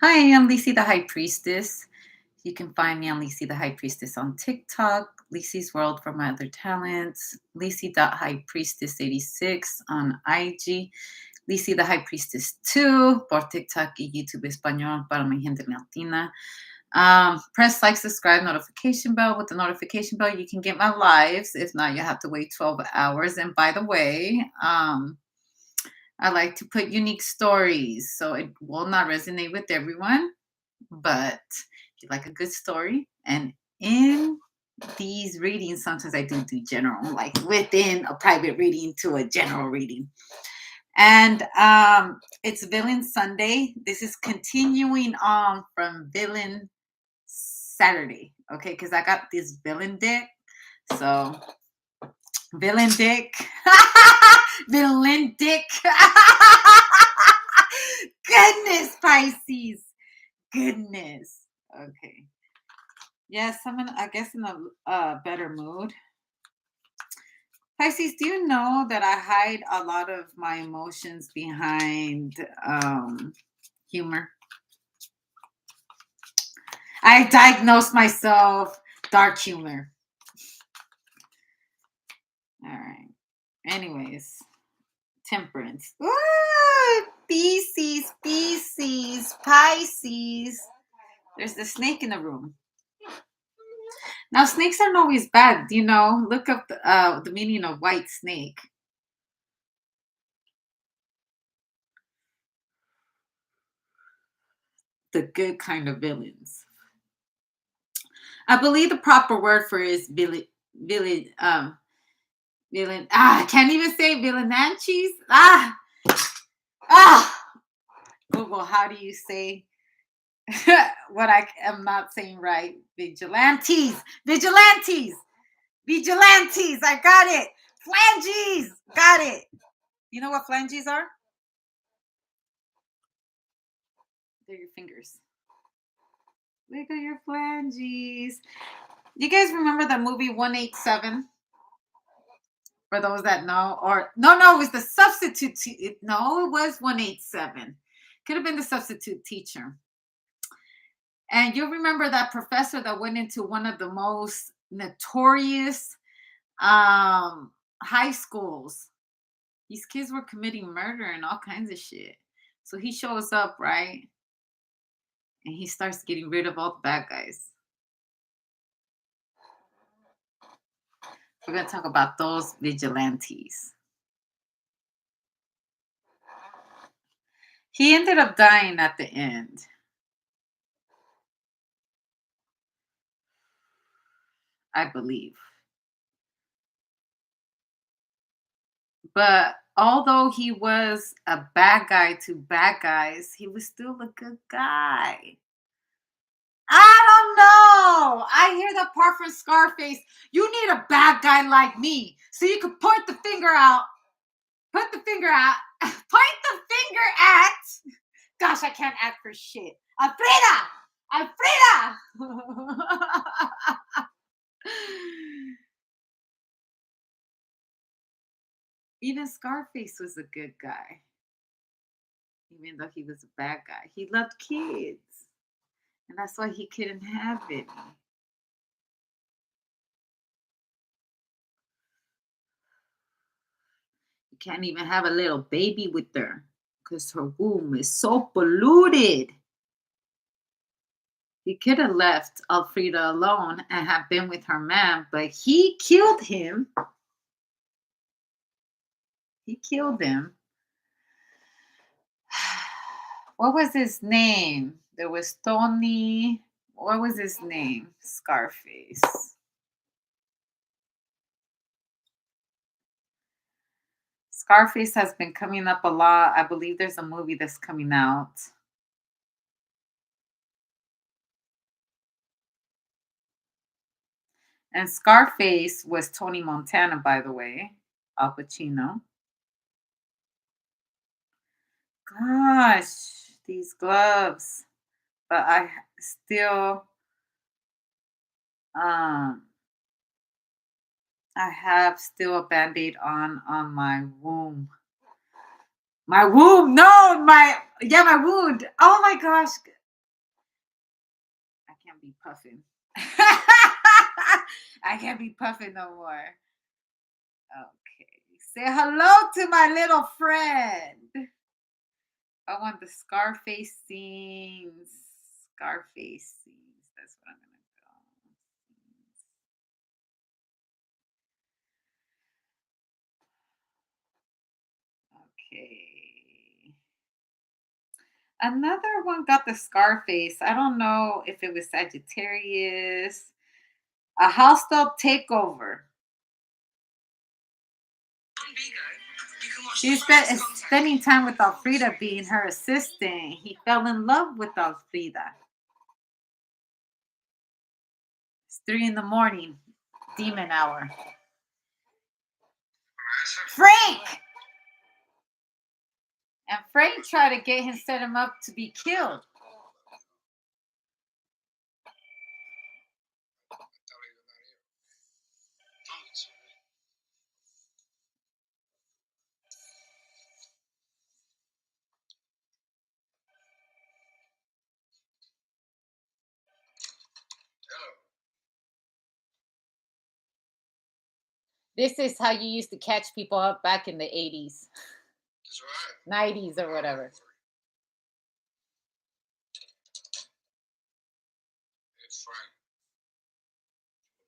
Hi, I'm Lisi the High Priestess. You can find me on Lisi the High Priestess on TikTok, Lisi's World for my other talents, Lisi.High Priestess 86 on IG, Lisi the High Priestess 2 por TikTok y YouTube Español para mi gente latina. Press like, subscribe, notification bell. With the notification bell, you can get my lives. If not, you have to wait 12 hours. And by the way, I like to put unique stories, so it will not resonate with everyone, but if you like a good story, and in these readings, sometimes I do general, like within a private reading to a general reading. And it's Villain Sunday. This is continuing on from Villain Saturday, okay? Because I got this villain deck. So, villain dick. Villain dick. Goodness, Pisces. Goodness. Okay. Yes, I guess in a better mood. Pisces, do you know that I hide a lot of my emotions behind humor? I diagnosed myself dark humor. All right. Anyways, temperance. Ooh, Pisces, Pisces. There's the snake in the room. Now, snakes aren't always bad. Look up the meaning of white snake. The good kind of villains. I believe the proper word for it is villain. I can't even say villananches. Ah. Google, how do you say what I am not saying right? Vigilantes. I got it. Flanges. Got it. You know what flanges are? They're your fingers. Wiggle your flanges. You guys remember the movie 187? For those that know, or no, it was the substitute. No, it was 187. Could have been the substitute teacher. And you'll remember that professor that went into one of the most notorious high schools. These kids were committing murder and all kinds of shit. So he shows up, right? And he starts getting rid of all the bad guys. We're going to talk about those vigilantes. He ended up dying at the end. I believe. But although he was a bad guy to bad guys, he was still a good guy. I don't know. I hear the part from Scarface. You need a bad guy like me so you can point the finger out. Point the finger at. Gosh, I can't act for shit. Alfreda! Even Scarface was a good guy, even though he was a bad guy. He loved kids, and that's why he couldn't have it. You can't even have a little baby with her because her womb is so polluted. He could have left Alfreda alone and have been with her man, but he killed him. He killed him. What was his name? There was Tony. What was his name? Scarface. Scarface has been coming up a lot. I believe there's a movie that's coming out. And Scarface was Tony Montana, by the way. Al Pacino. Gosh, these gloves. But I still um I have still a band-aid on my womb. My womb, no, my wound. Oh my gosh. be puffing. I can't be puffing no more. Okay. Say hello to my little friend. I want the Scarface scenes. Scarface scenes. That's what I'm gonna go. Okay. Another one got the Scarface. I don't know if it was Sagittarius. A hostile takeover. She's spending time with Alfreda being her assistant. He fell in love with Alfreda. It's 3 a.m, demon hour. Frank! And Frank tried to get him, set him up to be killed. This is how you used to catch people up back in the 80s. That's right. 90s or whatever. Hey, Frank.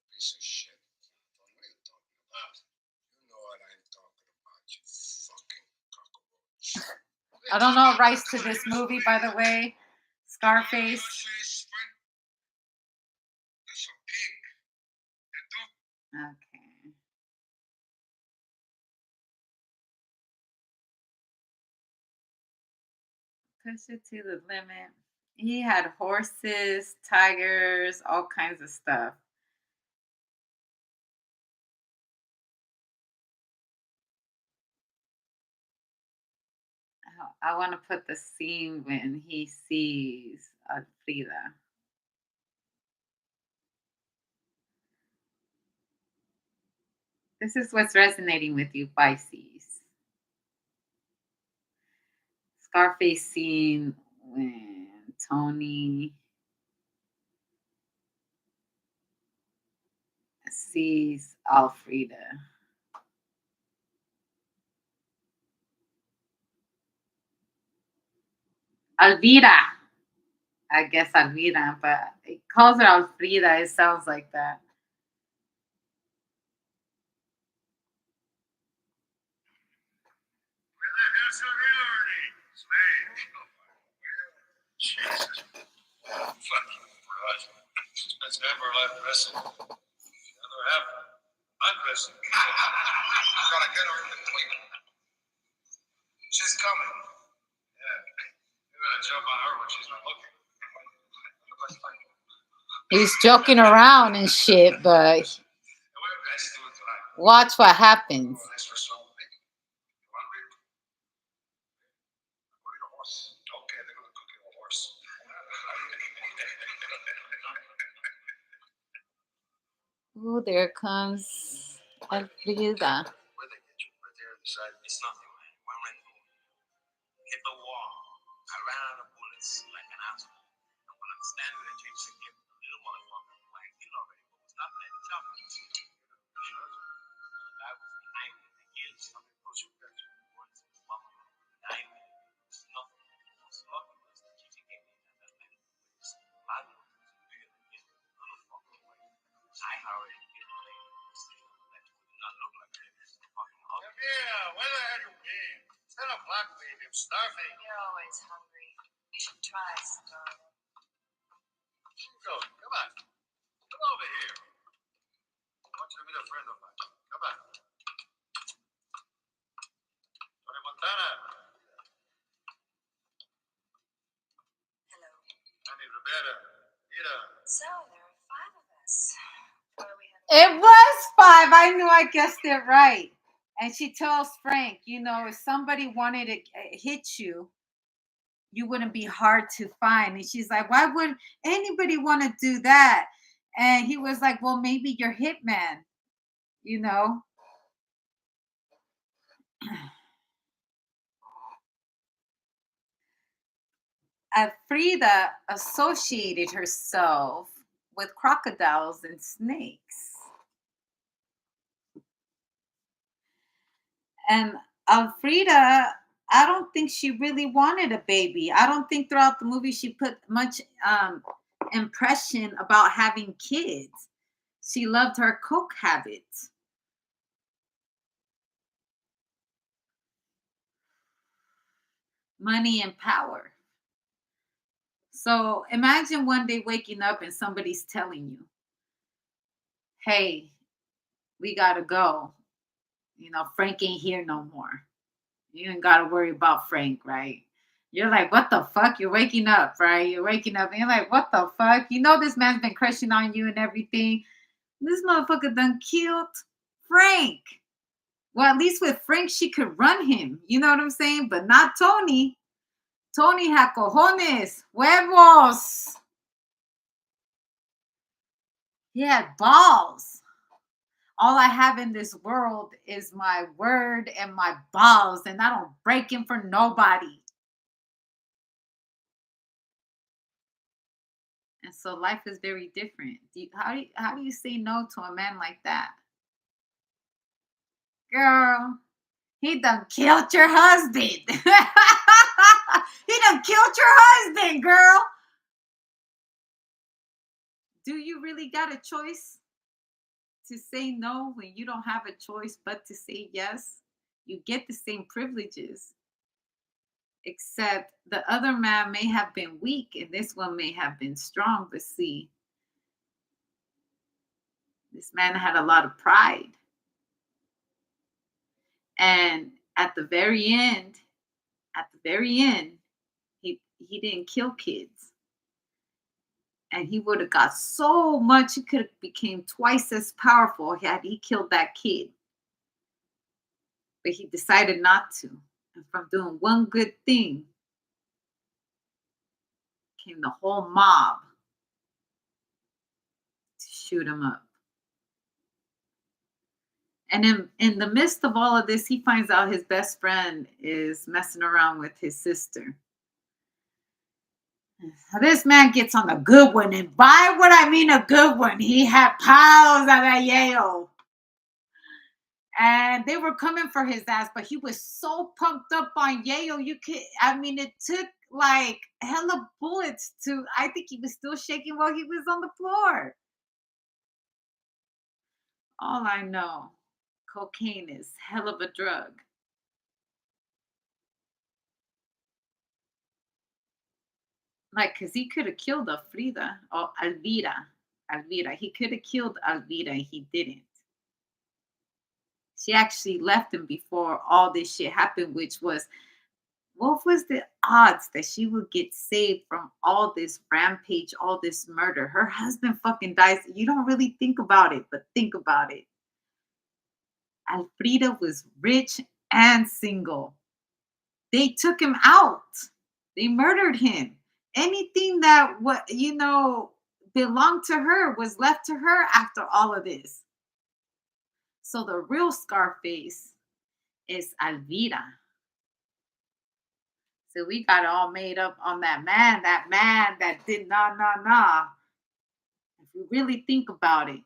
You piece of shit. What are you talking about? You know what I'm talking about, you fucking cockroach. I don't know rights to this movie, by the way. Scarface. That's a pig. Okay. Push it to the limit. He had horses, tigers, all kinds of stuff. I want to put the scene when he sees Alfreda. This is what's resonating with you, Pisces. Scarface scene when Tony sees Alfreda. Elvera. I guess Elvira, but it calls her Alfreda. It sounds like that. Where the hell's Alfreda already? Slave. Jesus. Fucking broad. That's never left wrestling. Never happened. Undressing. Gotta get her in between. She's coming. Yeah. You're gonna jump on her when she's not looking. He's joking around and shit, but watch what happens. Oh, there comes Alfreda. It's nothing, man. One red moon. Hit the wall. I ran out of bullets like an asshole. And when I'm standing there changing the gift, the little motherfucker who I killed already, but was not that tough. The guy was behind me. The killed something close to that. Once he was behind me. It's nothing. What's lucky was that she gave me that man. It's a lot of bigger than him. Little fucking way. I already killed the lady. That would not look like her. It's fucking ugly. Yeah, where the hell you been? Tell a black baby, I'm starving. You're always hungry. You should try some. Go, come on. Come over here. I want you to meet a friend of mine. Come on. Tony Montana. Hello. Annie Rivera. Mira. So there are 5 of us. What are we It having? was 5. I knew I guessed it right. And she tells Frank, you know, if somebody wanted to hit you, you wouldn't be hard to find. And she's like, why would anybody want to do that? And he was like, well, maybe you're hitman, you know. Frida associated herself with crocodiles and snakes. And Alfreda, I don't think she really wanted a baby. I don't think throughout the movie she put much impression about having kids. She loved her coke habits. Money and power. So imagine one day waking up and somebody's telling you, hey, we gotta go. Frank ain't here no more. You ain't gotta worry about Frank, right? You're like, what the fuck? You're waking up, right? You're waking up and you're like, what the fuck? This man's been crushing on you and everything. This motherfucker done killed Frank. Well, at least with Frank, she could run him. You know what I'm saying? But not Tony. Tony had cojones, huevos. He had balls. All I have in this world is my word and my balls, and I don't break him for nobody. And so life is very different. How do you say no to a man like that? Girl, he done killed your husband. He done killed your husband, girl. Do you really got a choice to say no when you don't have a choice but to say yes? You get the same privileges, except the other man may have been weak and this one may have been strong. But see, this man had a lot of pride. And at the very end, he didn't kill kids. And he would have got so much, he could have became twice as powerful had he killed that kid. But he decided not to. And from doing one good thing came the whole mob to shoot him up. And in the midst of all of this, he finds out his best friend is messing around with his sister. This man gets on a good one. And by what I mean a good one, he had piles at Yale. And they were coming for his ass, but he was so pumped up on Yale. It took like hella bullets I think he was still shaking while he was on the floor. All I know, cocaine is hell of a drug. Like, because he could have killed Frida or Elvira. He could have killed Elvira and he didn't. She actually left him before all this shit happened, which was, what was the odds that she would get saved from all this rampage, all this murder? Her husband fucking dies. You don't really think about it, but think about it. Alfreda was rich and single. They took him out. They murdered him. Anything that belonged to her was left to her after all of this. So the real Scarface is Elvira. So we got it all made up on that man that did nah. If we really think about it,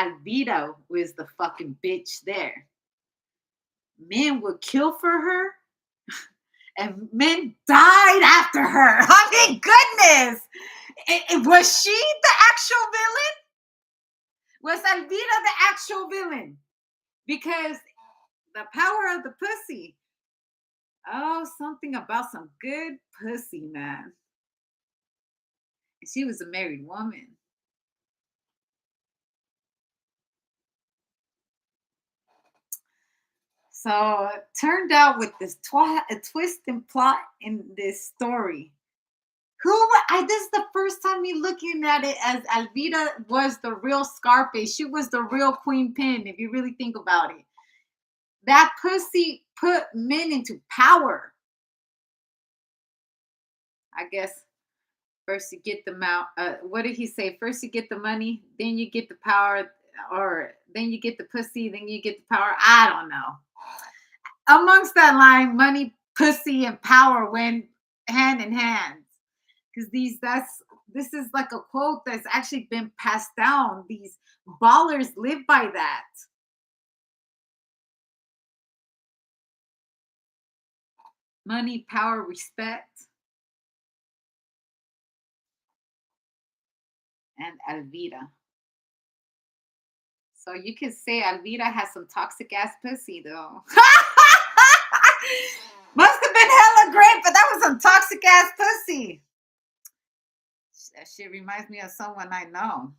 Elvira was the fucking bitch there. Men would kill for her, and men died after her. I mean, goodness. Was she the actual villain? Was Elvira the actual villain? Because the power of the pussy. Oh, something about some good pussy, man. And she was a married woman. So it turned out with this a twist and plot in this story. This is the first time me looking at it as Elvira was the real Scarface. She was the real Queen Pin, if you really think about it. That pussy put men into power. I guess first you get the what did he say? First you get the money, then you get the power, or then you get the pussy, then you get the power. I don't know. Amongst that line, money, pussy, and power went hand in hand. Because This is like a quote that's actually been passed down. These ballers live by that. Money, power, respect. And Elvira. So you can say Elvira has some toxic ass pussy though. Must have been hella great, but that was some toxic ass pussy. That shit reminds me of someone I know.